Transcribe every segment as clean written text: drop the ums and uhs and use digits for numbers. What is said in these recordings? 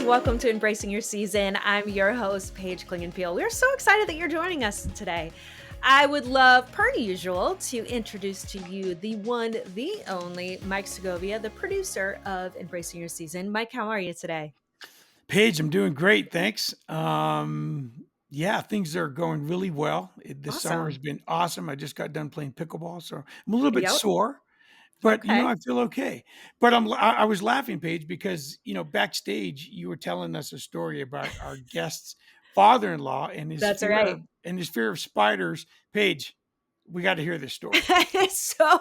welcome to Embracing Your Season. I'm your host, Paige Klingenpeel. We're so excited that you're joining us today. I would love, per usual, to introduce to you the one, the only Mike Segovia, the producer of Embracing Your Season. Mike, how are you today? Paige, I'm doing great, thanks. Yeah, things are going really well. This summer has Awesome. been awesome. I just got done playing pickleball, so I'm a little bit Yep. sore, but Okay. I feel okay. But I was laughing, Paige, because backstage you were telling us a story about our guest's father-in-law and his That's all fear right. of spiders. Paige, we got to hear this story. so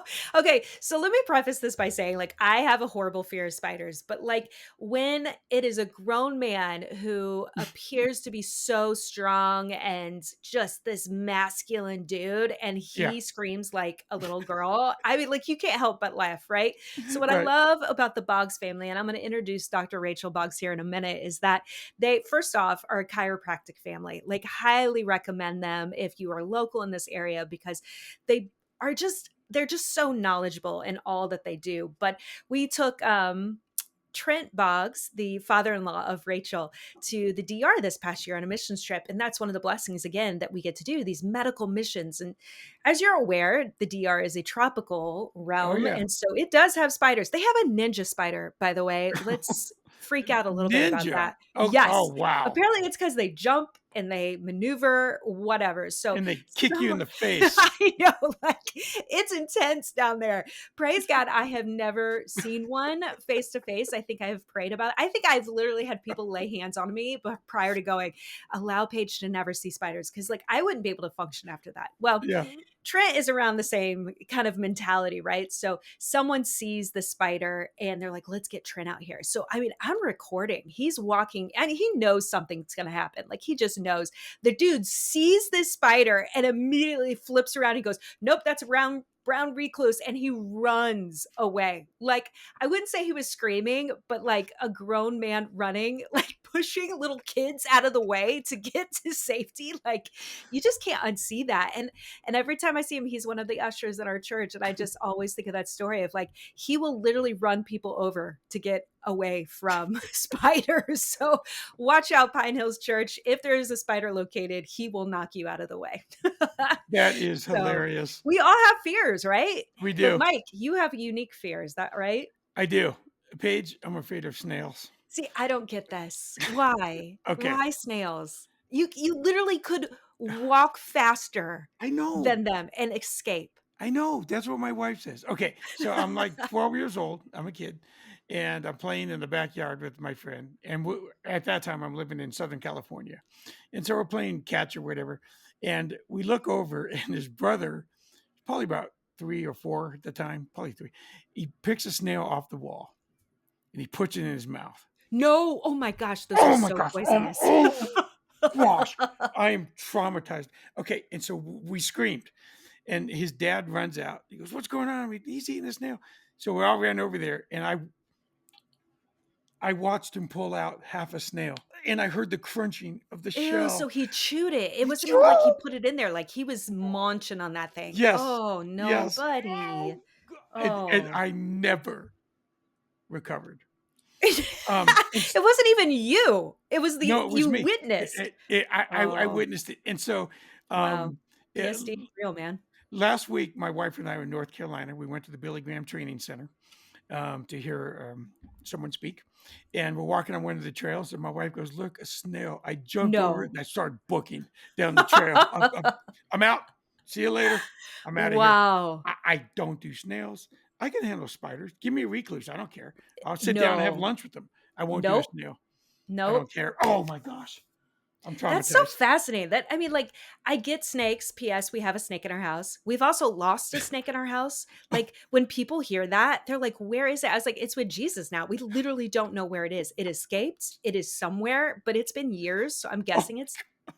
so let me preface this by saying, like, I have a horrible fear of spiders, but like when it is a grown man who appears to be so strong and just this masculine dude and Yeah, he screams like a little girl, I mean, like, you can't help but laugh, right? So what I right. love about the Boggs family, and I'm going to introduce Dr. Rachel Boggs here in a minute, is that they, first off, are a chiropractic family. Like, highly recommend them if you are local in this area, because they they're just so knowledgeable in all that they do. But we took Trent Boggs, the father-in-law of Rachel, to the DR this past year on a missions trip. And that's one of the blessings, again, that we get to do, these medical missions. And as you're aware, the DR is a tropical Oh realm. yeah, And so it does have spiders. They have a ninja spider, by the way. Let's freak out a little bit about ninja. that. Oh Yes. wow, Apparently it's because they jump and they maneuver, whatever. So and they kick you in some the face. I know, like, it's intense down there. Praise God, I have never seen one face to face. I think I've prayed about it. I think I've literally had people lay hands on me, but prior to going, allow Paige to never see spiders, because like I wouldn't be able to function after that. Well, Yeah. Trent is around the same kind of mentality, right? So someone sees the spider and they're like, let's get Trent out here. So, I mean, I'm recording. He's walking and he knows something's going to happen. Like, he just knows. The dude sees this spider and immediately flips around. He goes, nope, that's a brown recluse. And he runs away. Like, I wouldn't say he was screaming, but like a grown man running, like pushing little kids out of the way to get to safety. Like, you just can't unsee that. And every time I see him, he's one of the ushers in our church. And I just always think of that story of like, he will literally run people over to get away from spiders. So watch out, Pine Hills Church. If there is a spider located, he will knock you out of the way. That is So hilarious. we all have fears, right? We But do. Mike, you have a unique fear. Is that right? I do. Paige, I'm afraid of snails. See, I don't get this. Why? Okay. Why snails? You literally could walk faster I know. than them and escape. I know. That's what my wife says. Okay. So I'm like 12 years old. I'm a kid. And I'm playing in the backyard with my friend. And at that time, I'm living in Southern California. And so we're playing catch or whatever. And we look over, and his brother, probably about 3 or 4 at the time, probably 3, he picks a snail off the wall and he puts it in his mouth. No, oh my gosh, those are Oh my so gosh. poisonous. Oh gosh. I am traumatized. Okay. And so we screamed, and his dad runs out. He goes, "What's going on? He's eating a snail." So we all ran over there, and I watched him pull out half a snail, and I heard the crunching of the Ew, so shell. he chewed it. It He wasn't even like he chewed. put it in there, like he was munching on that thing. Yes. Oh, no, Yes. buddy. Oh, God. And Oh. I never recovered. And It wasn't even you. It was the no, it was you me. witnessed. I Oh, witnessed it. And so, wow. eh, PSD is real, man. last week, my wife and I were in North Carolina. We went to the Billy Graham Training Center to hear someone speak. And we're walking on one of the trails, and my wife goes, "Look, a snail." I jumped over it No. and I started booking down the trail. I'm out. See you later. I'm out of here. Wow. I don't do snails. I can handle spiders. Give me a recluse. I don't care. I'll sit down and have No. lunch with them. I won't do a Nope. snail. I Nope. don't care. Oh my gosh. I'm That's so traumatized. fascinating. That, I mean, like, I get snakes. PS, we have a snake in our house. We've also lost a snake in our house. Like, when people hear that, they're like, "Where is it?" I was like, "It's with Jesus now." We literally don't know where it is. It escaped. It is somewhere, but it's been years, so I'm Oh, guessing it's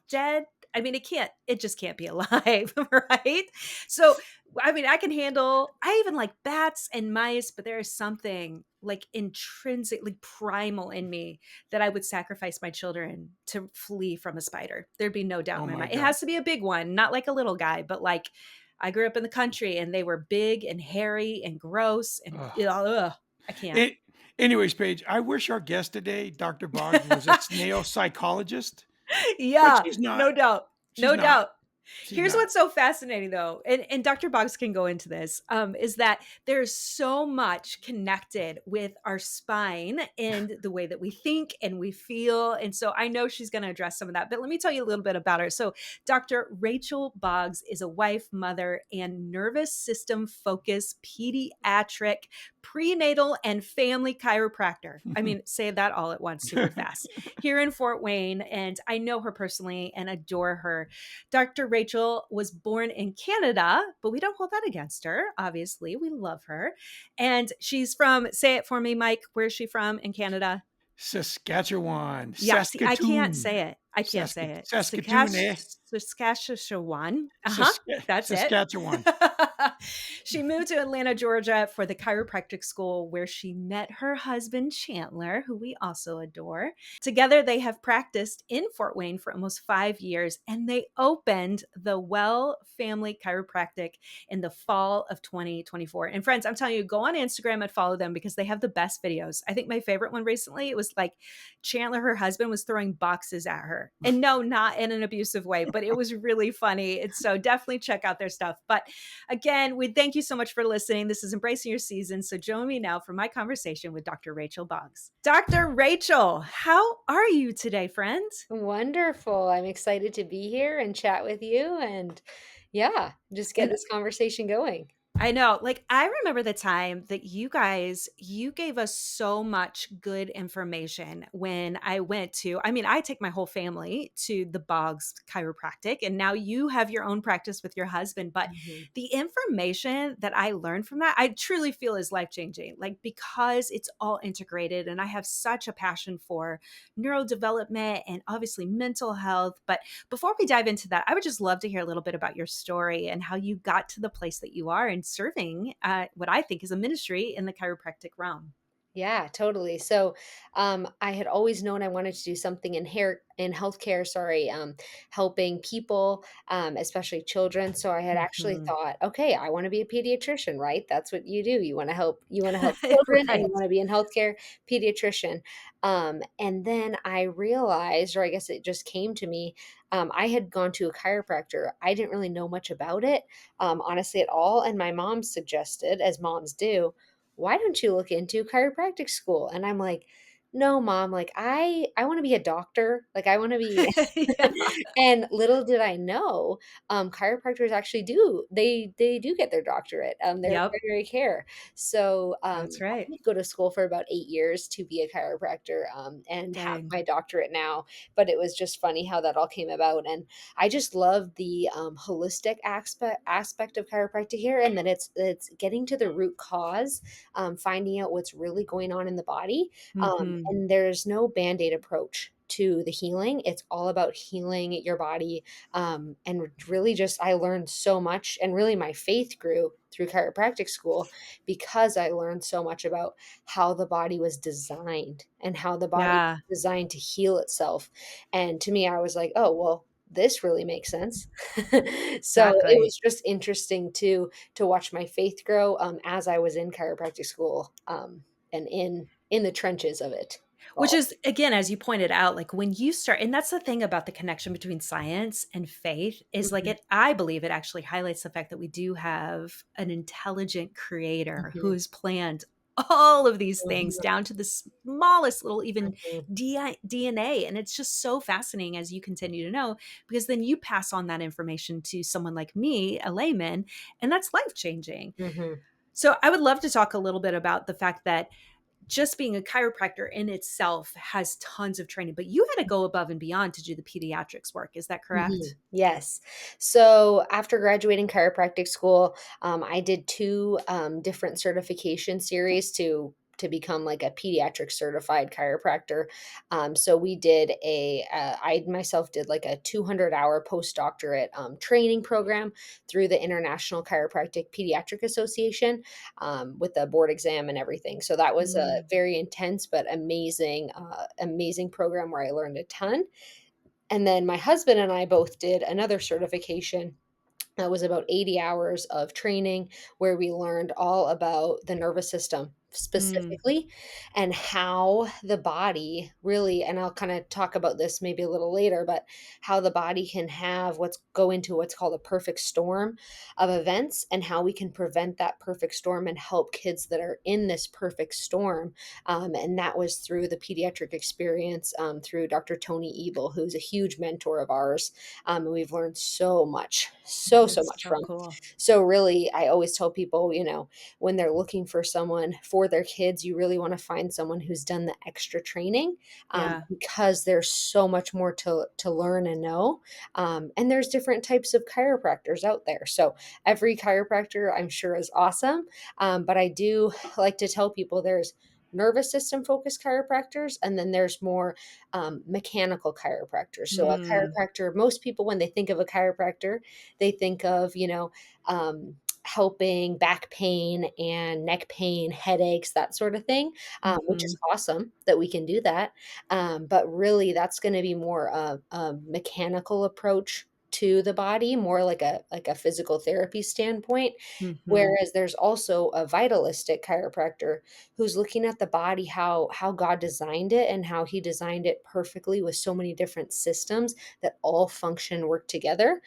dead. I mean, it just can't be alive, right? So, I mean, I can handle, I even like bats and mice, but there is something like intrinsically primal in me that I would sacrifice my children to flee from a spider. There'd be no doubt oh in my my mind. It God. has to be a big one, not like a little guy, but like, I grew up in the country and they were big and hairy and gross and Ugh. ugh, I can't. And Anyways, Paige, I wish our guest today, Dr. Boggs, was a snail psychologist, but Yeah, she's not. no doubt. She's No not. doubt. She's Here's not. what's so fascinating though, and Dr. Boggs can go into this, is that there's so much connected with our spine and the way that we think and we feel. And so I know she's going to address some of that, but let me tell you a little bit about her. So Dr. Rachel Boggs is a wife, mother, and nervous system focused pediatric prenatal and family chiropractor. I mean, say that all at once super fast here in Fort Wayne. And I know her personally and adore her. Dr. Rachel was born in Canada, but we don't hold that against her. Obviously, we love her. And she's from, say it for me, Mike. Where's she from in Canada? Saskatchewan, Yeah, see, I can't Saskatoon, say it. I can't say it. Saskatoon, eh? Saskatchewan. Uh-huh. Sask That's it. Saskatchewan. She moved to Atlanta, Georgia for the chiropractic school where she met her husband, Chandler, who we also adore. Together, they have practiced in Fort Wayne for almost 5 years, and they opened the Well Family Chiropractic in the fall of 2024. And friends, I'm telling you, go on Instagram and follow them because they have the best videos. I think my favorite one recently, it was like Chandler, her husband, was throwing boxes at her. And no, not in an abusive way, but it was really funny. And so definitely check out their stuff. But again, we thank you so much for listening. This is Embracing Your Season. So join me now for my conversation with Dr. Rachel Boggs. Dr. Rachel, how are you today, friend? Wonderful. I'm excited to be here and chat with you and yeah, just get And this conversation going. I know. Like, I remember the time that you gave us so much good information when I went to, I mean, I take my whole family to the Boggs chiropractic, and now you have your own practice with your husband. But Mhm. the information that I learned from that, I truly feel is life changing, like, because it's all integrated. And I have such a passion for neurodevelopment and obviously mental health. But before we dive into that, I would just love to hear a little bit about your story and how you got to the place that you are and serving what I think is a ministry in the chiropractic realm. Yeah, totally. So, I had always known I wanted to do something in healthcare. Sorry, helping people, especially children. So I had actually Mhm. thought, okay, I want to be a pediatrician, right? That's what you do. You want to help. You want to help children, and you Right. want to be in healthcare, pediatrician. And then I realized, or I guess it just came to me. I had gone to a chiropractor. I didn't really know much about it, honestly, at all. And my mom suggested, as moms do, why don't you look into chiropractic school? And I'm like, no, mom, like I want to be a doctor. Like I want to be Yeah, and little did I know, chiropractors actually they do get their doctorate. They're yep, primary care. So that's I right. did go to school for about 8 years to be a chiropractor, and have Dang. my doctorate now. But it was just funny how that all came about, and I just love the holistic aspect of chiropractic here, and that it's getting to the root cause, finding out what's really going on in the body. Mhm. And there's no band-aid approach to the healing. It's all about healing your body. And really just, I learned so much, and really my faith grew through chiropractic school because I learned so much about how the body was designed and how the body Yeah, was designed to heal itself. And to me, I was like, oh, well, this really makes sense. So it exactly. was just interesting to watch my faith grow, as I was in chiropractic school, and in the trenches of it Which all. is, again, as you pointed out, like when you start, and that's the thing about the connection between science and faith is like Mhm, it, I believe it actually highlights the fact that we do have an intelligent creator mhm, who's planned all of these things mhm, down to the smallest little even mhm, DNA. And it's just so fascinating as you continue to know, because then you pass on that information to someone like me, a layman, and that's life changing. mhm, So I would love to talk a little bit about the fact that just being a chiropractor in itself has tons of training, but you had to go above and beyond to do the pediatrics work. Is that mhm. correct? Yes. So after graduating chiropractic school, I did two different certification series to become like a pediatric certified chiropractor. So we did I myself did like a 200-hour postdoctorate training program through the International Chiropractic Pediatric Association, with the board exam and everything. So that was a Mm, very intense but amazing program where I learned a ton. And then my husband and I both did another certification that was about 80 hours of training where we learned all about the nervous system. Mm, specifically, and how the body really, and I'll kind of talk about this maybe a little later, but how the body can have what's go into what's called a perfect storm of events, and how we can prevent that perfect storm and help kids that are in this perfect storm. And that was through the pediatric experience, through Dr. Tony Ebel, who's a huge mentor of ours. And we've learned so much, so that's much so from. cool. So really, I always tell people, when they're looking for someone for their kids, you really want to find someone who's done the extra training, Yeah. because there's so much more to learn and know. And there's different types of chiropractors out there. So every chiropractor, I'm sure, is awesome. But I do like to tell people there's nervous system focused chiropractors, and then there's more mechanical chiropractors. So a Mm, chiropractor, most people, when they think of a chiropractor, they think of, helping back pain and neck pain, headaches, that sort of thing, which is mhm, awesome that we can do that. But really, that's going to be more a mechanical approach to the body, more like a physical therapy standpoint. mhm, Whereas there's also a vitalistic chiropractor who's looking at the body, how God designed it and how he designed it perfectly with so many different systems that all function, work together,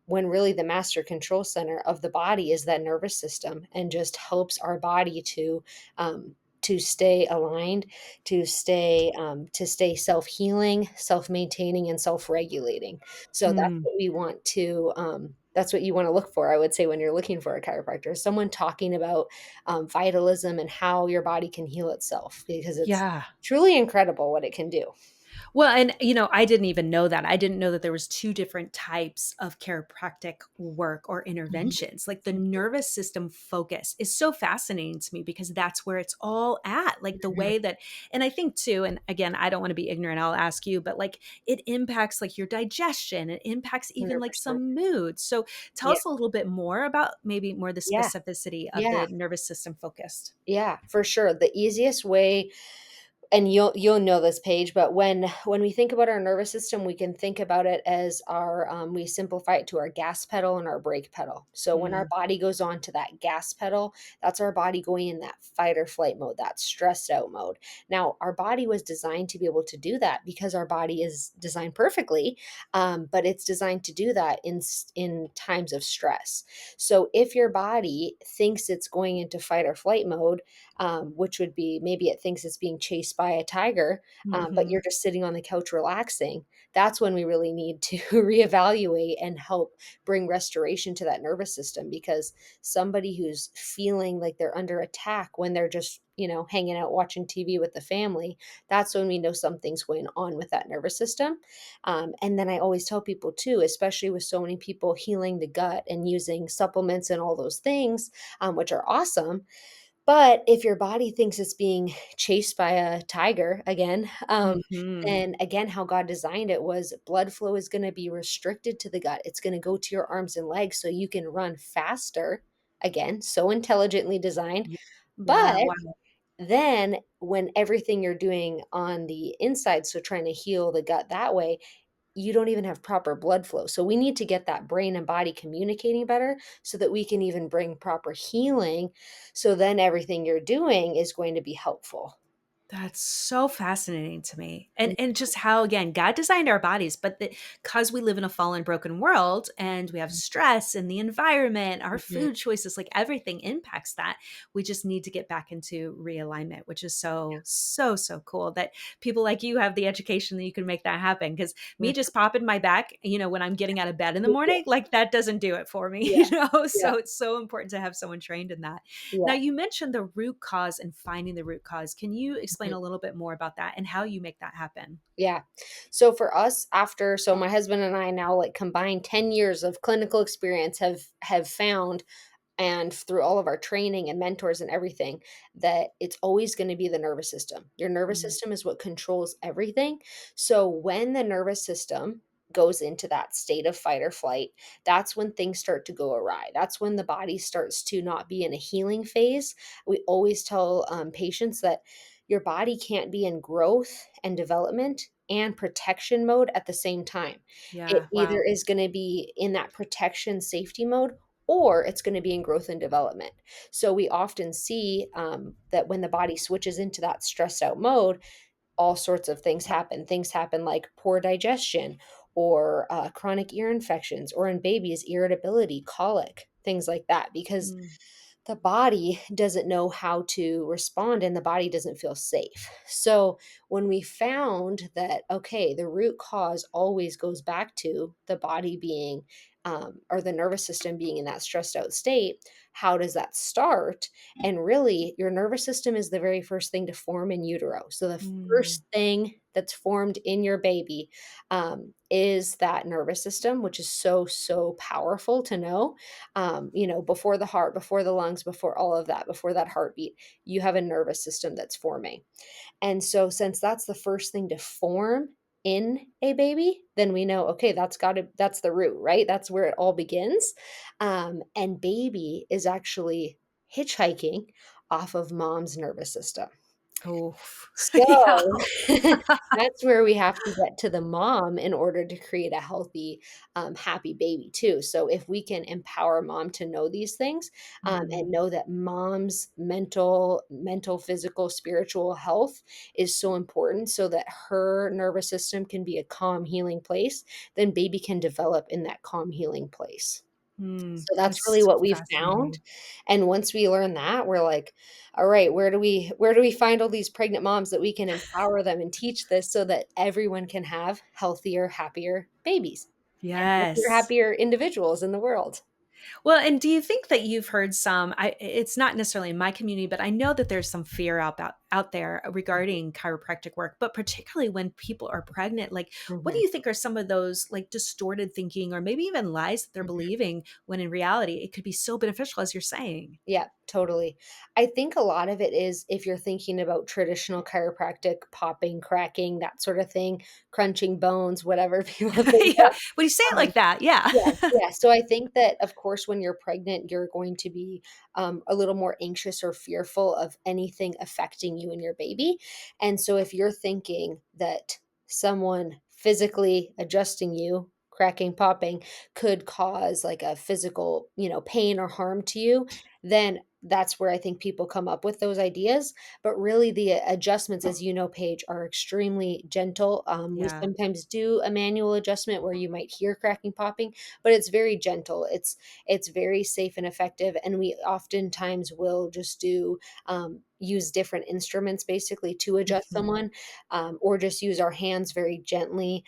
when really the master control center of the body is that nervous system, and just helps our body to stay aligned, to stay self-healing, self-maintaining, and self-regulating. So that's mm. what we want to that's what you want to look for, I would say, when you're looking for a chiropractor, someone talking about vitalism and how your body can heal itself, because it's Yeah. truly incredible what it can do. Well, and I didn't even know that. I didn't know that there was two different types of chiropractic work or Mhm. interventions. Like the nervous system focus is so fascinating to me because that's where it's all at. Like the Mhm. way that, and I think too, and again, I don't want to be ignorant, I'll ask you, but like it impacts like your digestion, it impacts even like 100%. some moods. So tell Yeah. us a little bit more about maybe more the Yeah. specificity of Yeah. the nervous system focused. Yeah, for sure. The easiest way, and you'll know this, Paige, but when we think about our nervous system, we can think about it as our we simplify it to our gas pedal and our brake pedal. So when our Mm, body goes on to that gas pedal, that's our body going in that fight or flight mode, that stressed out mode. Now, our body was designed to be able to do that because our body is designed perfectly, but it's designed to do that in times of stress. So if your body thinks it's going into fight or flight mode, which would be, maybe it thinks it's being chased by a tiger, but mhm, you're just sitting on the couch relaxing. That's when we really need to reevaluate and help bring restoration to that nervous system, because somebody who's feeling like they're under attack when they're just, hanging out watching TV with the family, that's when we know something's going on with that nervous system. And then I always tell people too, especially with so many people healing the gut and using supplements and all those things, which are awesome, but if your body thinks it's being chased by a tiger again, mhm. then again, how God designed it was blood flow is going to be restricted to the gut. It's going to go to your arms and legs so you can run faster. Again, so intelligently designed. Yeah, But wow. then when everything you're doing on the inside, so trying to heal the gut that way, you don't even have proper blood flow. So we need to get that brain and body communicating better so that we can even bring proper healing. So then everything you're doing is going to be helpful. That's so fascinating to me. Mm. And just how again God designed our bodies, but because we live in a fallen broken world and we have stress in the environment, our Mhm. food choices, like everything impacts that. We just need to get back into realignment, which is so cool that people like you have the education that you can make that happen. Because me Mhm. just popping my back, when I'm getting out of bed in the Yeah, morning, like that doesn't do it for me, yeah, yeah, So it's so important to have someone trained in that. Now, yeah. you mentioned the root cause and finding the root cause. Can you explain Mhm. a little bit more about that and how you make that happen? Yeah. So for us, so my husband and I now, like, combined 10 years of clinical experience, have found, and through all of our training and mentors and everything, that it's always going to be the nervous system. Your nervous Mm, system is what controls everything. So when the nervous system goes into that state of fight or flight, that's when things start to go awry. That's when the body starts to not be in a healing phase. We always tell patients that your body can't be in growth and development and protection mode at the same time. It yeah, either wow. is going to be in that protection safety mode, or it's going to be in growth and development. So we often see that when the body switches into that stressed out mode, all sorts of things happen. Things happen like poor digestion or chronic ear infections, or in babies, irritability, colic, things like that, because Mm, the body doesn't know how to respond and the body doesn't feel safe. So, when we found that, okay, the root cause always goes back to the body being, or the nervous system being in that stressed out state, how does that start? And really, your nervous system is the very first thing to form in utero. So, the mm, first thing that's formed in your baby is that nervous system, which is so, so powerful to know. Before the heart, before the lungs, before all of that, before that heartbeat, you have a nervous system that's forming. And so, since that's the first thing to form in a baby, then we know, okay, that's the root, right? That's where it all begins. And baby is actually hitchhiking off of mom's nervous system. oh, yeah. So, that's where we have to get to the mom in order to create a healthy, happy baby too. So if we can empower mom to know these things, and Mm, know that mom's mental, physical, spiritual health is so important so that her nervous system can be a calm, healing place, then baby can develop in that calm, healing place. So that's really that's what we've found, fascinating. and once we learn that, we're like, "All right, where do we find all these pregnant moms that we can empower them and teach this so that everyone can have healthier, happier babies and healthier, Yes. happier individuals in the world?" Well, and do you think that you've heard some it's not necessarily in my community, but I know that there's some fear out there regarding chiropractic work, but particularly when people are pregnant, like what do Mhm, you think are some of those like distorted thinking or maybe even lies that they're mhm. believing when in reality it could be so beneficial as you're saying? Yeah, totally. I think a lot of it is if you're thinking about traditional chiropractic, popping, cracking, that sort of thing, crunching bones, whatever people think Yeah. of. When you say it um, like that, yeah. Yes, yes. So I think that, of course, when you're pregnant, you're going to be a little more anxious or fearful of anything affecting you and your baby. And so if you're thinking that someone physically adjusting you, cracking, popping, could cause like a physical, pain or harm to you, then that's where I think people come up with those ideas. But really, the adjustments, as you know, Paige, are extremely gentle. We Yeah. sometimes do a manual adjustment where you might hear cracking, popping, but it's very gentle. It's very safe and effective, and we oftentimes will just do use different instruments basically to adjust Mhm. someone, or just use our hands very gently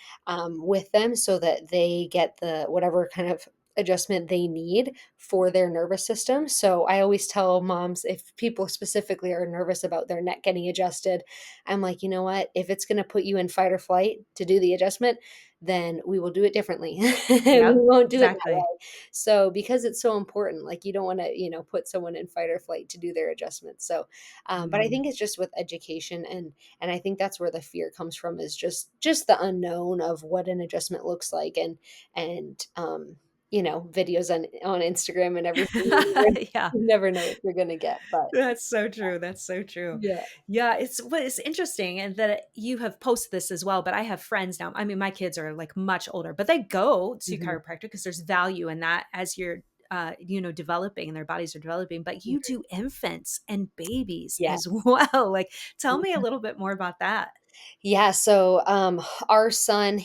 with them so that they get the whatever kind of adjustment they need for their nervous system. So I always tell moms, if people specifically are nervous about their neck getting adjusted, I'm like, you know what? If it's going to put you in fight or flight to do the adjustment, then we will do it differently. We Yep. won't do it that Exactly. way. So because it's so important, like you don't want to, put someone in fight or flight to do their adjustments. So, but I Mm. think it's just with education, and I think that's where the fear comes from, is just the unknown of what an adjustment looks like, and videos on Instagram and everything. Yeah. You never know what you're gonna get, but That's so true, that's so true. yeah. Yeah, it's interesting and that you have posted this as well, but I have friends now, I mean, my kids are, like, much older, but they go to Mhm, chiropractic because there's value in that as you're, developing and their bodies are developing, but you mhm. do infants and babies Yeah. as well, like, tell me a little bit more about that. Yeah, so, our son,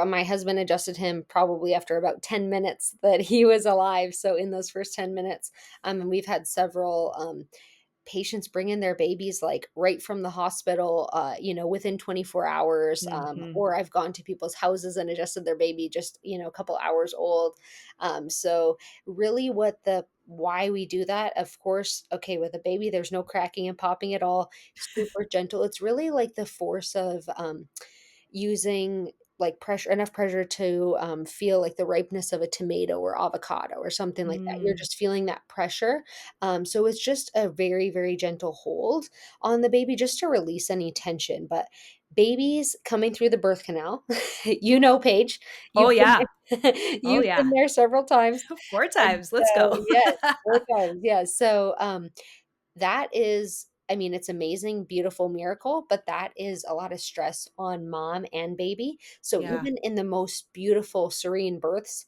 my husband adjusted him probably after about 10 minutes that he was alive, so in those first 10 minutes, and we've had several, patients bring in their babies like right from the hospital, within 24 hours. Mhm. Or I've gone to people's houses and adjusted their baby just, a couple hours old. So really what the why we do that, of course, okay, with a baby, there's no cracking and popping at all, super gentle. It's really like the force of using like enough pressure to feel like the ripeness of a tomato or avocado or something like that. You're Mm. just feeling that pressure. So it's just a very, very gentle hold on the baby just to release any tension. But babies coming through the birth canal, Paige, Oh, you've been yeah. Oh, you've yeah. been there several times. 4 And times, let's so, go. yes, 4 times, yes. So, that is I mean, it's amazing, beautiful miracle, but that is a lot of stress on mom and baby. So Yeah. even in the most beautiful, serene births,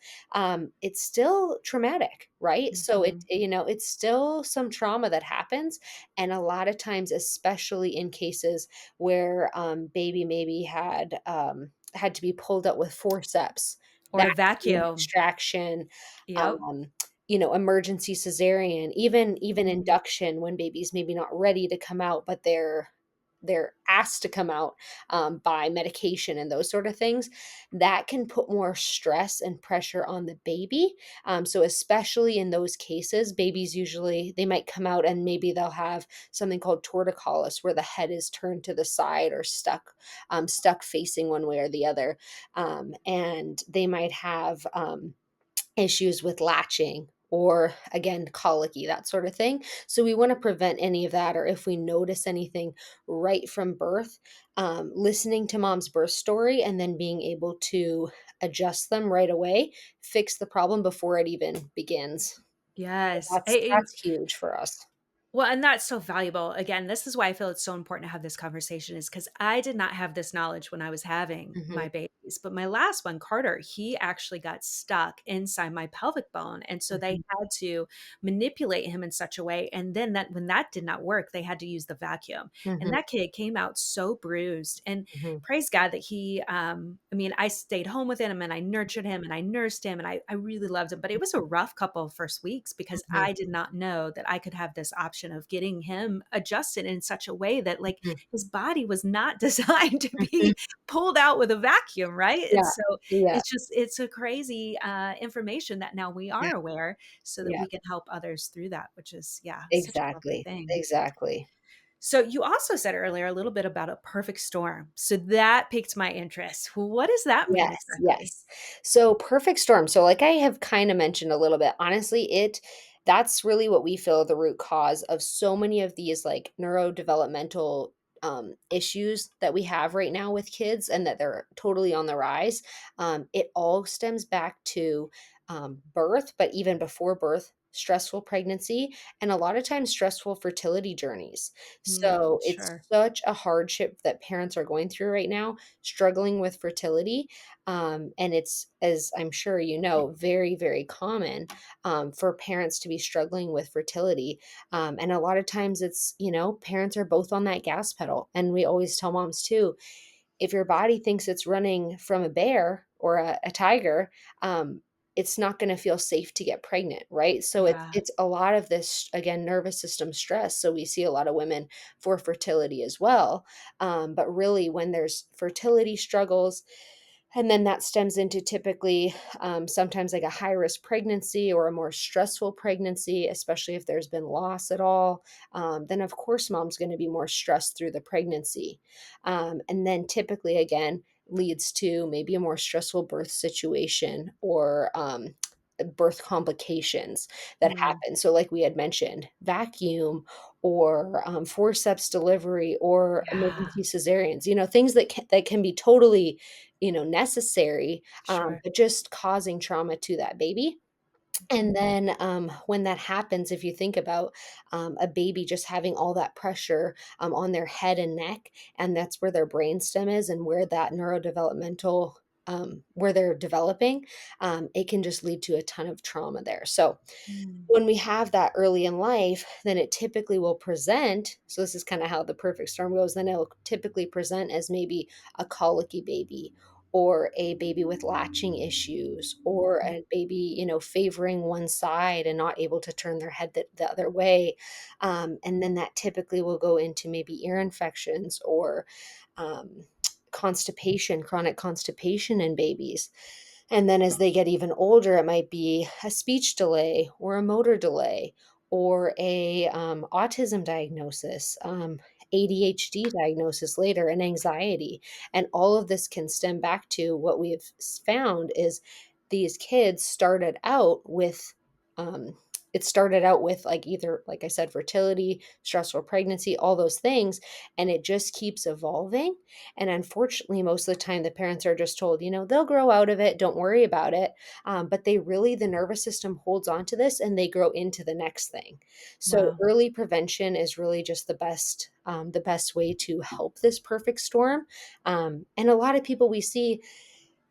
it's still traumatic, right? So Mhm. it's still some trauma that happens. And a lot of times, especially in cases where baby maybe had to be pulled out with forceps, Or a vacuum vacuum. extraction, Yep. um, emergency cesarean, even Mhm. induction when baby's maybe not ready to come out, but they're asked to come out by medication and those sort of things, that can put more stress and pressure on the baby. So especially in those cases, babies usually they might come out and maybe they'll have something called torticollis, where the head is turned to the side or stuck facing one way or the other, and they might have issues with latching or again colicky, that sort of thing. So we want to prevent any of that, or if we notice anything right from birth, listening to mom's birth story and then being able to adjust them right away, fix the problem before it even begins. Yes. That's huge for us. Well, and that's so valuable. Again, this is why I feel it's so important to have this conversation is because I did not have this knowledge when I was having Hmm. my babies. But my last one, Carter, he actually got stuck inside my pelvic bone. And so they Hmm. had to manipulate him in such a way. And then that when that did not work, they had to use the vacuum. And Hmm. that kid came out so bruised. And Hmm. praise God that I mean, I stayed home with him and I nurtured him and I nursed him and I really loved him. But it was a rough couple of first weeks because Hmm. I did not know that I could have this option of getting him adjusted in such a way that like Hmm. his body was not designed to Hmm. be pulled out with a vacuum, right? And Yeah. so Yeah. it's a crazy information that now we Yeah. are aware so that Yeah. we can help others through that, which is, yeah, such a lovely Exactly. thing. Exactly. So you also said earlier a little bit about a perfect storm. So that piqued my interest. What does that mean Yes, exactly? yes. So perfect storm. So like I have kind of mentioned a little bit, honestly, that's really what we feel the root cause of so many of these like neurodevelopmental issues that we have right now with kids and that they're totally on the rise. It all stems back to birth, but even before birth, stressful pregnancy, and a lot of times stressful fertility journeys. Mm, So it's sure. such a hardship that parents are going through right now, struggling with fertility, and it's, as I'm sure you know, very, very common for parents to be struggling with fertility. And a lot of times parents are both on that gas pedal. And we always tell moms too, if your body thinks it's running from a bear or a tiger, it's not going to feel safe to get pregnant, right? So Yeah. it's a lot of this again nervous system stress. So we see a lot of women for fertility as well, but really when there's fertility struggles, and then that stems into typically sometimes like a high risk pregnancy or a more stressful pregnancy, especially if there's been loss at all. Then, of course, mom's going to be more stressed through the pregnancy. And then typically, again, leads to maybe a more stressful birth situation or birth complications that Mm, happen. So, like we had mentioned, vacuum or forceps delivery or yeah. emergency cesareans, things that can be totally necessary, Sure. but just causing trauma to that baby. And Mhm. then when that happens, if you think about a baby just having all that pressure on their head and neck, and that's where their brainstem is and where that neurodevelopmental, where they're developing, it can just lead to a ton of trauma there. So Mm, when we have that early in life, then it typically will present. So this is kind of how the perfect storm goes. Then it'll typically present as maybe a colicky baby or a baby with latching issues or mm, a baby, favoring one side and not able to turn their head the other way. And then that typically will go into maybe ear infections or um, constipation, chronic constipation in babies. And then as they get even older, it might be a speech delay or a motor delay or a autism diagnosis, ADHD diagnosis later, and anxiety. And all of this can stem back to what we've found is these kids started out with um, it started out with like either, like I said, fertility, stressful pregnancy, all those things, and it just keeps evolving. And unfortunately, most of the time, the parents are just told, they'll grow out of it, don't worry about it. But the nervous system holds on to this and they grow into the next thing. So Wow. early prevention is really just the best way to help this perfect storm. And a lot of people we see,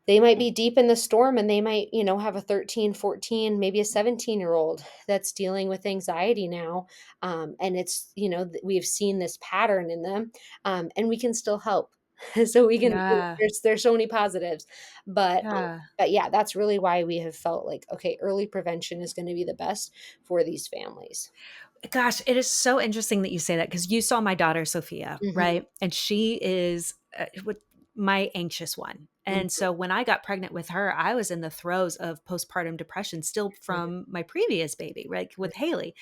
they might be deep in the storm and they might, have a 13, 14, maybe a 17-year-old that's dealing with anxiety now. And it's, we've seen this pattern in them, and we can still help. So we can, Yeah. there's so many positives, but, Yeah. but yeah, that's really why we have felt like, okay, early prevention is going to be the best for these families. Gosh, it is so interesting that you say that because you saw my daughter Sophia, Hmm. right? And she is with my anxious one. And Hmm. so when I got pregnant with her, I was in the throes of postpartum depression still from my previous baby, right? With Haley.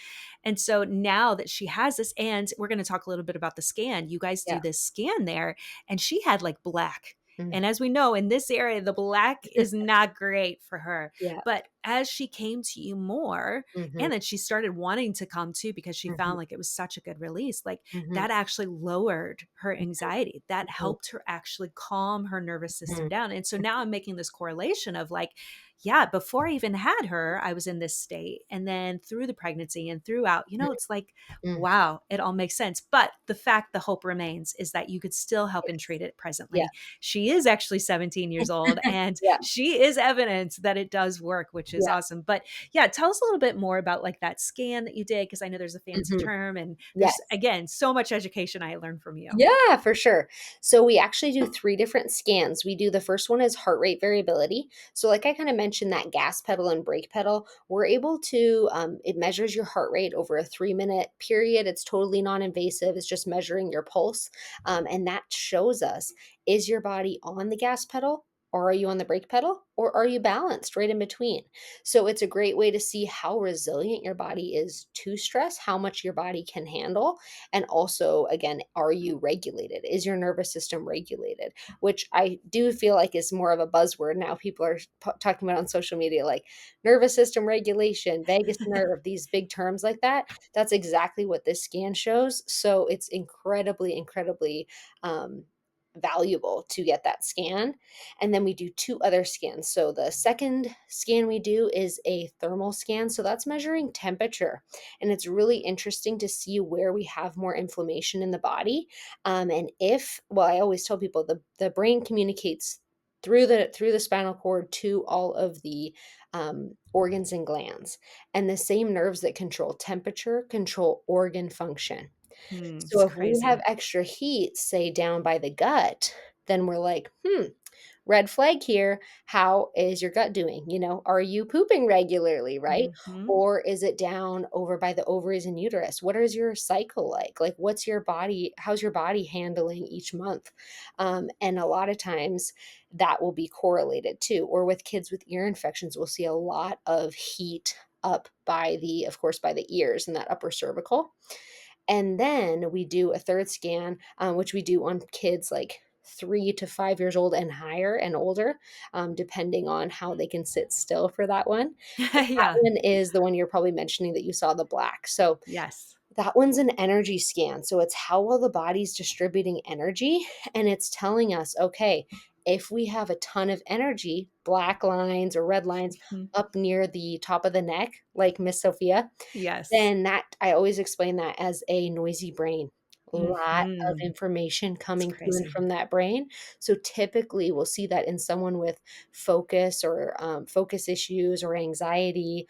And so now that she has this, and we're going to talk a little bit about the scan, you guys do Yeah. this scan there, and she had like black. Mm. And as we know, in this area, the black is not great for her. Yeah. But as she came to you more, Hmm. and then she started wanting to come too because she Hmm. found like it was such a good release. Like Hmm. that actually lowered her anxiety. That Hmm. helped her actually calm her nervous system Hmm. down. And so now I'm making this correlation of like, yeah, before I even had her, I was in this state. And then through the pregnancy and throughout, it's like, Hmm. wow, it all makes sense. But the fact, the hope remains is that you could still help and Yes. treat it Yeah. presently. She is actually 17 years old and Yeah. she is evidence that it does work, which is Yeah. awesome. But yeah, tell us a little bit more about like that scan that you did because I know there's a fancy Mhm. term and there's Yes. again so much education I learned from you. Yeah, for sure. So we actually do 3 different scans. We do the first one is heart rate variability. So like I kinda mentioned that gas pedal and brake pedal, we're able to, it measures your heart rate over a 3-minute period. It's totally non-invasive. It's just measuring your pulse, and that shows us, is your body on the gas pedal or are you on the brake pedal or are you balanced right in between? So it's a great way to see how resilient your body is to stress, how much your body can handle, and also, again, are you regulated? Is your nervous system regulated? Which I do feel like is more of a buzzword now. People are talking about on social media, like nervous system regulation, vagus nerve, these big terms like that. That's exactly what this scan shows. So it's incredibly, incredibly um, valuable to get that scan. And then we do 2 other scans. So the second scan we do is a thermal scan. So that's measuring temperature, and it's really interesting to see where we have more inflammation in the body. And if, well, I always tell people the brain communicates through the spinal cord to all of the organs and glands, and the same nerves that control temperature control organ function. So It's if we have crazy. extra heat, say down by the gut, then we're like, red flag here. How is your gut doing? Are you pooping regularly, right? Hmm. Or is it down over by the ovaries and uterus? What is your cycle like? Like, what's your body? How's your body handling each month? And a lot of times that will be correlated too. Or with kids with ear infections, we'll see a lot of heat up by of course, by the ears and that upper cervical. And then we do a third scan, which we do on kids like 3 to 5 years old and higher and older, depending on how they can sit still for that one. And that Yeah. one is the one you're probably mentioning that you saw the black. So Yes. that one's an energy scan. So it's how well the body's distributing energy. And it's telling us, okay, if we have a ton of energy, black lines or red lines Mhm. up near the top of the neck, like Miss Sophia, Yes. then that I always explain that as a noisy brain. A lot of Hmm. information It's coming to and crazy. from that brain. So typically, we'll see that in someone with focus or focus issues or anxiety,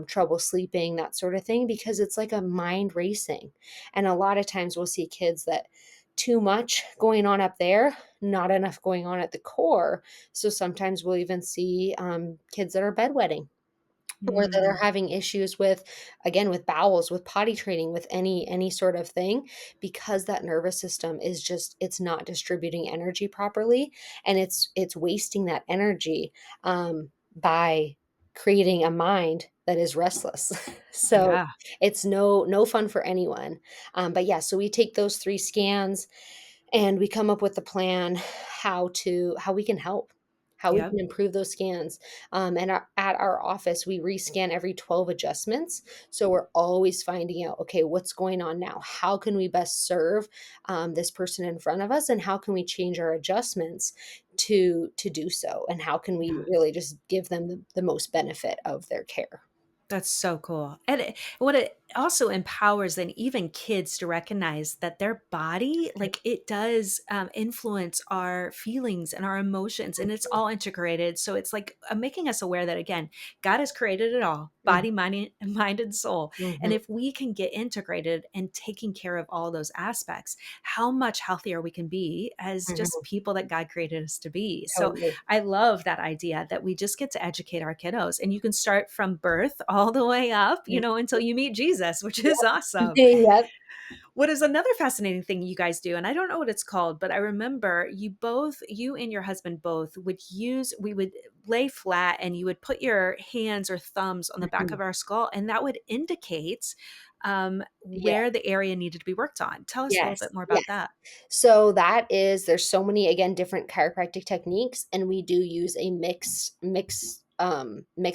trouble sleeping, that sort of thing, because it's like a mind racing. And a lot of times, we'll see kids that too much going on up there, not enough going on at the core. So sometimes we'll even see kids that are bedwetting or that are Mm. having issues with, again, with bowels, with potty training, with any sort of thing, because that nervous system is just, it's not distributing energy properly, and it's wasting that energy by creating a mind that is restless. So Yeah. it's no fun for anyone. But yeah, so we take those 3 scans and we come up with a plan how we can help, how we Yep. can improve those scans. And at our office, we rescan every 12 adjustments. So we're always finding out, okay, what's going on now? How can we best serve this person in front of us? And how can we change our adjustments to do so? And how can we Yeah. really just give them the most benefit of their care? That's so cool. And what it also empowers then even kids to recognize that their body, like it does influence our feelings and our emotions, and it's all integrated. So it's like making us aware that again, God has created it all, Mhm, body, mind, mind and soul. And mhm, if we can get integrated and taking care of all those aspects, how much healthier we can be as just mhm. people that God created us to be. So Totally. I love that idea that we just get to educate our kiddos and you can start from birth all the way up, Mhm. until you meet Jesus, which is awesome. Yep. What is another fascinating thing you guys do, and I don't know what it's called, but I remember you and your husband both we would lay flat and you would put your hands or thumbs on the back Mhm. of our skull, and that would indicate Yeah. where the area needed to be worked on. Tell us a little Yes. bit more Yes. about that. So that is there's so many, again, different chiropractic techniques, and we do use a mix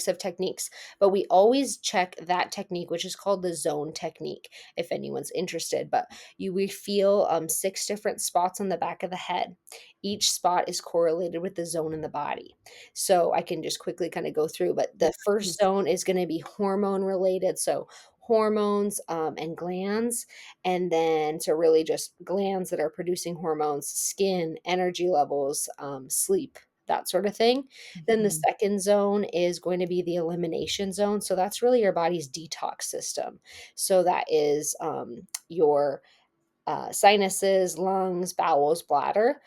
of techniques, but we always check that technique, which is called the zone technique, if anyone's interested. But we feel 6 different spots on the back of the head. Each spot is correlated with the zone in the body. So I can just quickly kind of go through, but Yeah, the first please. zone is going to be hormone related. So hormones and glands, and then so really just glands that are producing hormones, skin, energy levels, sleep, that sort of thing. Then the Mhm. second zone is going to be the elimination zone. So that's really your body's detox system. So that is your sinuses, lungs, bowels, bladder.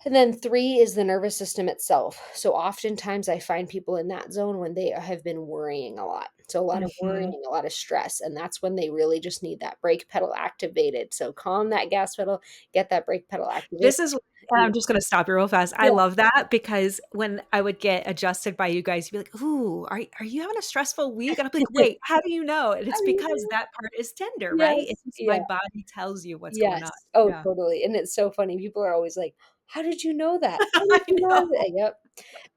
And then 3 is the nervous system itself. So oftentimes I find people in that zone when they have been worrying a lot. So a lot of Mhm. worrying, a lot of stress, and that's when they really just need that brake pedal activated. So calm that gas pedal, get that brake pedal activated. This is Yeah. I'm just gonna stop you real fast. I Yeah. love that because when I would get adjusted by you guys, you'd be like, "Ooh, are you having a stressful week?" And I'll be like, "Wait, how do you know?" And How it's do you because know? that part is tender, right? It's Yes. just Yeah. my body tells you what's going Yes. on. Oh, Yeah. totally, and it's so funny. People are always like, "How did you know that? How did I you know know. that?" Yep.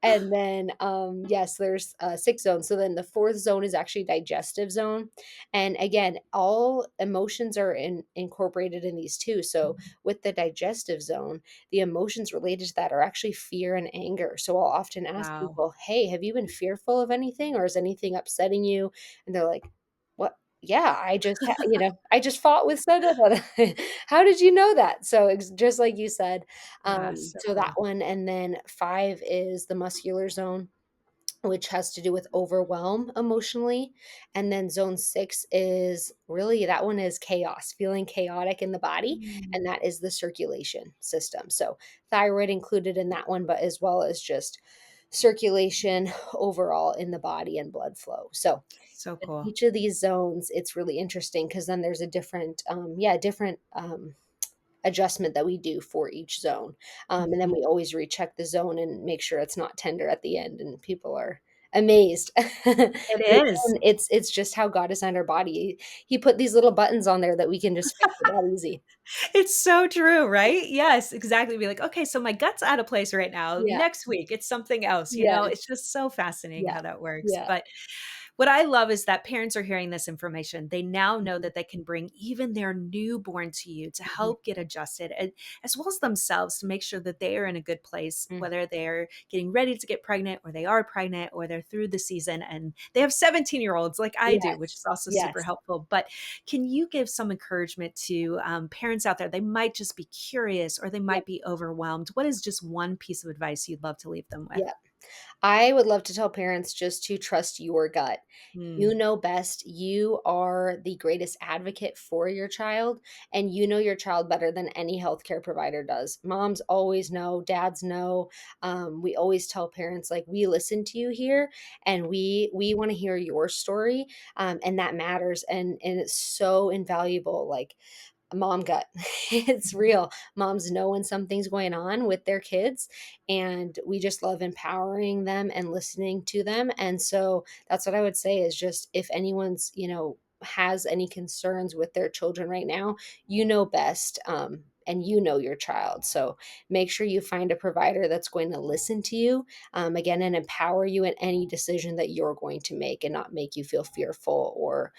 And then, yes, there's 6 zones. So then the 4th zone is actually digestive zone. And again, all emotions are incorporated in these too. So with the digestive zone, the emotions related to that are actually fear and anger. So I'll often ask Wow. people, "Hey, have you been fearful of anything, or is anything upsetting you?" And they're like, "What? Yeah, I just fought with so da da da." How did you know that? So just like you said, Yeah, so so that cool. one, and then 5 is the muscular zone, which has to do with overwhelm emotionally. And then zone 6 is really that one is chaos, feeling chaotic in the body, Mm, and that is the circulation system. So thyroid included in that one, but as well as just circulation overall in the body and blood flow. So so with cool. each of these zones, it's really interesting because then there's a different, different adjustment that we do for each zone. And then Mhm. we always recheck the zone and make sure it's not tender at the end, and people are amazed. It But is. again, it's just how God designed our body. He put these little buttons on there that we can just fix it that easy. It's so true, right? Yes, exactly. Be like, "Okay, so my gut's out of place right now. Yeah, Next week, it's something else," you yeah, know? It's just so fascinating yeah, how that works. yeah. But what I love is that parents are hearing this information. They now know Mhm, that they can bring even their newborn to you to mhm, help get adjusted, and as well as themselves to make sure that they are in a good place, mhm. whether they're getting ready to get pregnant or they are pregnant or they're through the season and they have 17-year-olds like I do, which Yes, is also super yes, helpful. But can you give some encouragement to parents out there? They might just be curious or they yeah, might be overwhelmed. What is just one piece of advice you'd love to leave them with? yeah. I would love to tell parents just to trust your gut. You Mm, know best. You are the greatest advocate for your child, and you know your child better than any healthcare provider does. Moms always know, dads know. We always tell parents like we listen to you here, and we want to hear your story, and that matters, and it's so invaluable. Like mom gut. It's real. Moms know when something's going on with their kids, and we just love empowering them and listening to them. And so that's what I would say is just if anyone's, has any concerns with their children right now, you know best. and you know your child. So make sure you find a provider that's going to listen to you, again, and empower you in any decision that you're going to make, and not make you feel fearful or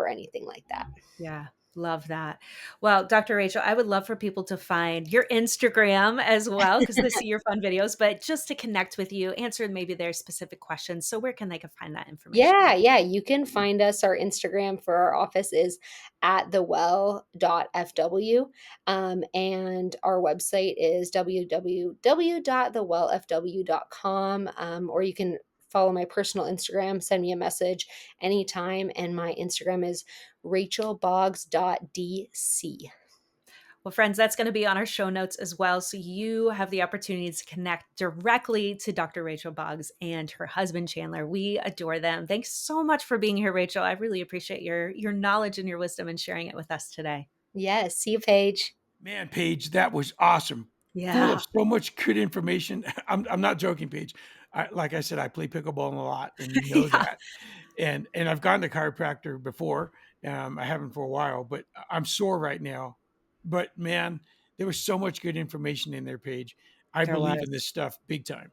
anything like that. Yeah, love that. Well, Dr. Rachel, I would love for people to find your Instagram as well, because they see your fun videos, but just to connect with you, answer maybe their specific questions. So where can they go find that Yeah, information? yeah, you can find us. Our Instagram for our office is at thewell.fw. And our website is www.thewellfw.com. Or you can follow my personal Instagram, send me a message anytime. And my Instagram is rachelboggs.dc. Well, friends, that's going to be on our show notes as well. So you have the opportunity to connect directly to Dr. Rachel Boggs and her husband, Chandler. We adore them. Thanks so much for being here, Rachel. I really appreciate your knowledge and your wisdom and sharing it with us today. Yes, see you, Paige. Man, Paige, that was awesome. Full of Yeah. so much good information. I'm not joking, Paige. Like I said, I play pickleball a lot, and you know Yeah. that. And I've gone to chiropractor before. I haven't for a while, but I'm sore right now. But man, there was so much good information in there, Paige. I There believe was. in this stuff big time.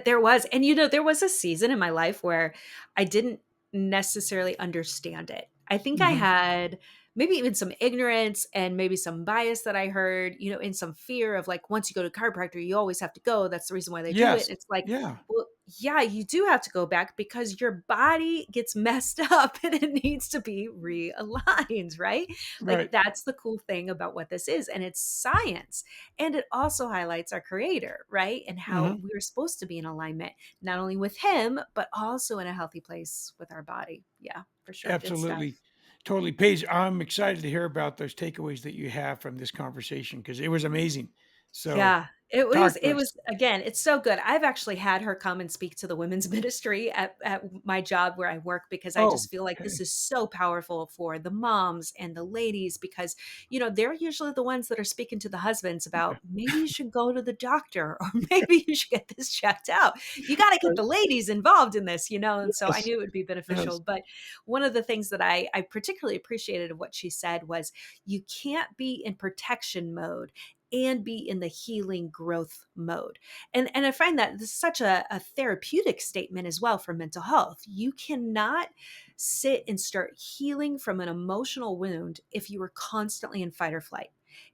There was. And, there was a season in my life where I didn't necessarily understand it. I think I Mhm. had maybe even some ignorance and maybe some bias that I heard, in some fear of like, once you go to chiropractor, you always have to go. That's the reason why they do it. Yes. And it's like, Yeah. well, yeah, you do have to go back because your body gets messed up and it needs to be realigned, right? Like, Right. that's the cool thing about what this is. And it's science. And it also highlights our creator, right? And how Mhm. we're supposed to be in alignment, not only with him, but also in a healthy place with our body. Yeah, for sure. Good stuff. Absolutely. Totally. Paige, I'm excited to hear about those takeaways that you have from this conversation because it was amazing. So Yeah, it was talk to it us. was again, it's so good. I've actually had her come and speak to the women's ministry at my job where I work because I Oh, just feel like this okay. is so powerful for the moms and the ladies because, they're usually the ones that are speaking to the husbands Yeah. about maybe you should go to the doctor or maybe you should get this checked out. You got to get Right. the ladies involved in this, and so I Yes. knew it would be beneficial. Yes. But one of the things that I particularly appreciated of what she said was you can't be in protection mode and be in the healing growth mode. And I find that this is such a therapeutic statement as well for mental health. You cannot sit and start healing from an emotional wound if you are constantly in fight or flight.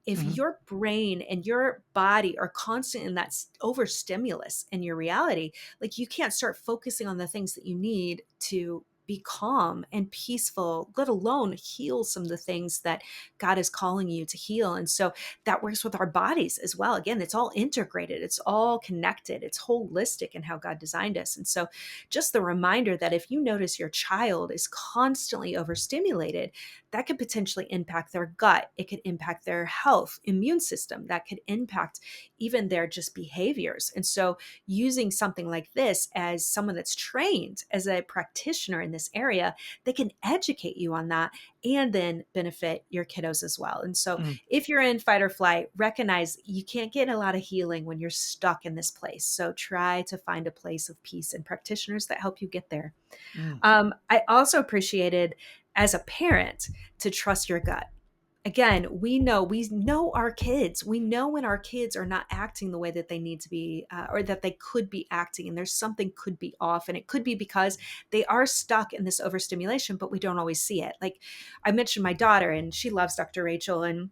If Mhm. your brain and your body are constant in that overstimulus in your reality, like you can't start focusing on the things that you need to be calm and peaceful, let alone heal some of the things that God is calling you to heal. And so that works with our bodies as well. Again, it's all integrated, it's all connected, it's holistic in how God designed us. And so, just the reminder that if you notice your child is constantly overstimulated, that could potentially impact their gut, it could impact their health, immune system, that could impact even their just behaviors. And so, using something like this as someone that's trained as a practitioner in this area, they can educate you on that and then benefit your kiddos as well. And so, Mm, if you're in fight or flight, recognize you can't get a lot of healing when you're stuck in this place. So try to find a place of peace and practitioners that help you get there. mm, I also appreciated as a parent to trust your gut. Again, we know our kids. We know when our kids are not acting the way that they need to be, or that they could be acting, and there's something could be off, and it could be because they are stuck in this overstimulation, but we don't always see it. Like I mentioned, my daughter, and she loves Dr. Rachel, and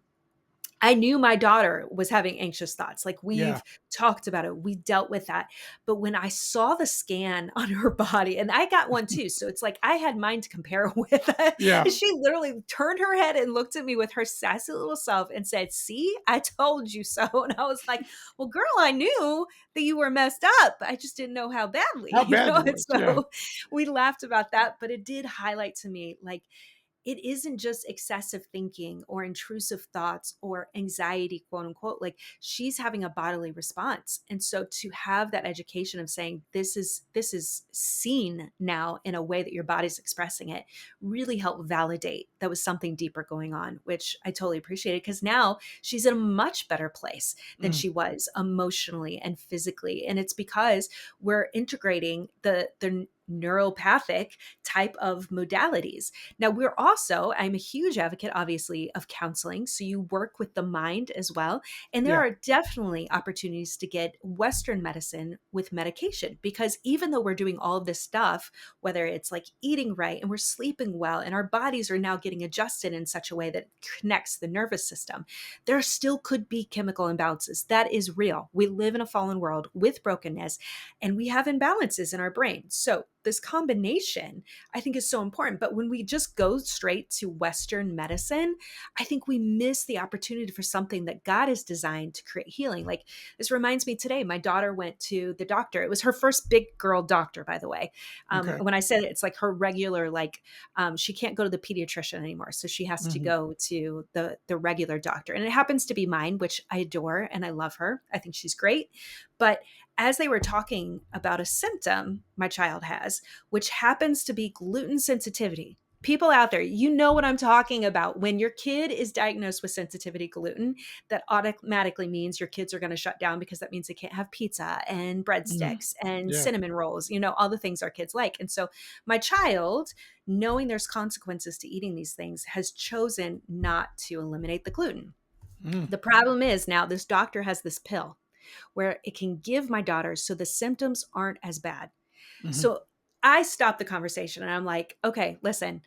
I knew my daughter was having anxious thoughts. Like yeah. we've talked about it, we dealt with that. But when I saw the scan on her body, and I got one too, so it's like I had mine to compare with. Yeah. She literally turned her head and looked at me with her sassy little self and said, "See, I told you so." And I was like, "Well, girl, I knew that you were messed up. I just didn't know how badly." How bad it And was. Yeah. so we laughed about that, but it did highlight to me like it isn't just excessive thinking or intrusive thoughts or anxiety, quote unquote. Like she's having a bodily response. And so to have that education of saying this is seen now in a way that your body's expressing it really helped validate that was something deeper going on, which I totally appreciated because now she's in a much better place than Mm, she was emotionally and physically. And it's because we're integrating the neuropathic type of modalities. Now, I'm a huge advocate, obviously, of counseling. So you work with the mind as well. And there Yeah. are definitely opportunities to get Western medicine with medication, because even though we're doing all of this stuff, whether it's like eating right and we're sleeping well and our bodies are now getting adjusted in such a way that connects the nervous system, there still could be chemical imbalances. That is real. We live in a fallen world with brokenness, and we have imbalances in our brain. So this combination, I think, is so important. But when we just go straight to Western medicine, I think we miss the opportunity for something that God has designed to create healing. Like, this reminds me today, my daughter went to the doctor. It was her first big girl doctor, by the way. Okay. When I said it, it's like her regular, like, she can't go to the pediatrician anymore. So she has to Mhm. go to the regular doctor. And it happens to be mine, which I adore and I love her. I think she's great. But as they were talking about a symptom my child has, which happens to be gluten sensitivity. People out there, you know what I'm talking about. When your kid is diagnosed with sensitivity to gluten, that automatically means your kids are going to shut down, because that means they can't have pizza and Mhm. breadsticks and Yeah. cinnamon rolls, all the things our kids like. And so my child, knowing there's consequences to eating these things, has chosen not to eliminate the gluten. Mm. The problem is, now this doctor has this pill where it can give my daughters so the symptoms aren't as bad. Mhm. So I stopped the conversation and I'm like, okay, listen,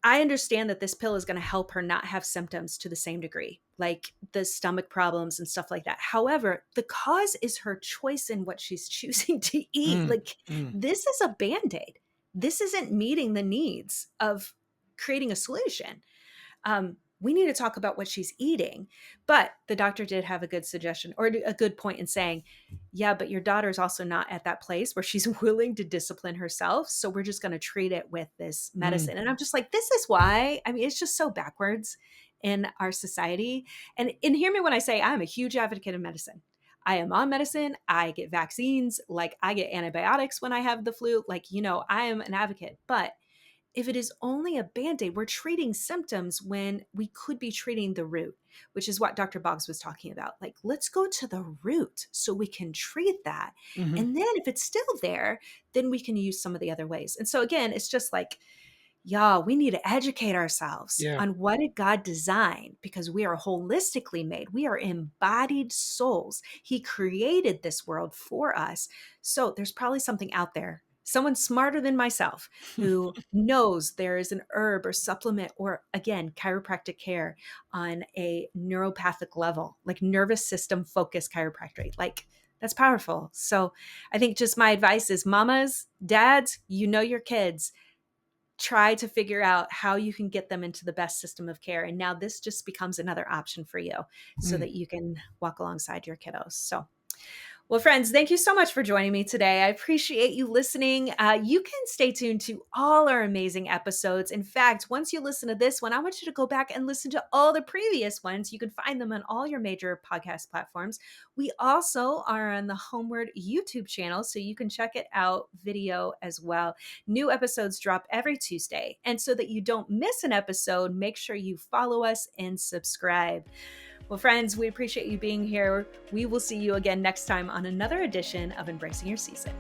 I understand that this pill is going to help her not have symptoms to the same degree, like the stomach problems and stuff like that. However, the cause is her choice in what she's choosing to eat. Mm. Like, Mm. this is a band aid. This isn't meeting the needs of creating a solution. We need to talk about what she's eating. But the doctor did have a good suggestion, or a good point, in saying, yeah, but your daughter's also not at that place where she's willing to discipline herself. So we're just going to treat it with this Mm. medicine. And I'm just like, this is why, I mean, it's just so backwards in our society. And hear me when I say I'm a huge advocate of medicine. I am on medicine. I get vaccines. Like, I get antibiotics when I have the flu. Like, I am an advocate. But if it is only a band-aid, we're treating symptoms when we could be treating the root, which is what Dr. Boggs was talking about. Like, let's go to the root so we can treat that. Mhm. And then if it's still there, then we can use some of the other ways. And so again, it's just like, yeah, we need to educate ourselves Yeah. on what did God design, because we are holistically made. We are embodied souls. He created this world for us. So there's probably something out there, someone smarter than myself, who knows there is an herb or supplement, or again, chiropractic care on a neuropathic level, like nervous system focused chiropractic. Like, that's powerful. So I think just my advice is, mamas, dads, your kids, try to figure out how you can get them into the best system of care. And now this just becomes another option for you, so Mm. that you can walk alongside your kiddos. So, well, friends, thank you so much for joining me today. I appreciate you listening. You can stay tuned to all our amazing episodes. In fact, once you listen to this one, I want you to go back and listen to all the previous ones. You can find them on all your major podcast platforms. We also are on the Homeward YouTube channel, so you can check it out video as well. New episodes drop every Tuesday. And so that you don't miss an episode, make sure you follow us and subscribe. Well, friends, we appreciate you being here. We will see you again next time on another edition of Embracing Your Season.